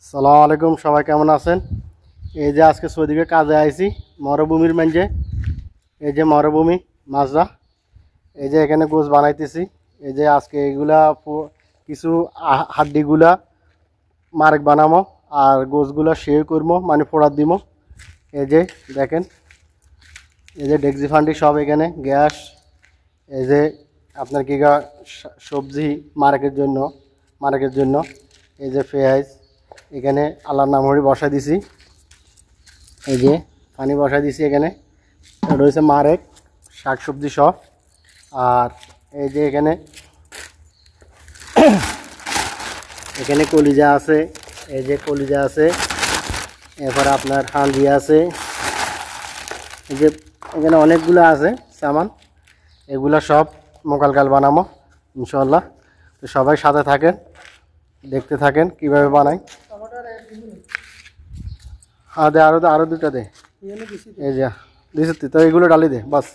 আসসালামু আলাইকুম, সবাই কেমন আছেন? এই যে আজকে সৌদিকে কাজে আইছি মরুভূমির মাঝে। এই যে মরুভূমি মাজরা, এই যে এখানে গোছ বানাইতেছি। এই যে আজকে এগুলা কিছু হাড্ডিগুলা মার্ক বানামো আর গোছগুলা শেয়ার করবো, মানে ফোড়াত দিব। এই যে দেখেন, এই যে ডেকজি ফান্ডি সব এখানে গ্যাস। এই যে আপনার কি সবজি মার্কের জন্য এই যে পেঁয়াজ এখানে আল্লাহর নাম হরি বসাই দিছি। এই যে পানি বসাই দিছি, এখানে রয়েছে মারেক শাক সবজি সব। আর এই যে এখানে এখানে কলিজা আছে, এই যে কলিজা আছে, এরপরে আপনার হাঁড়ি আছে। এই যে এখানে অনেকগুলো আছে সামান, এগুলা সব মোকালকাল বানাবো ইনশাল্লাহ। তো সবাই সাথে থাকেন, দেখতে থাকেন কিভাবে বানাই। হ্যাঁ দে, আরো দুটা দে। এই যে দিছি তো, এগুলো ডালি দে বাস।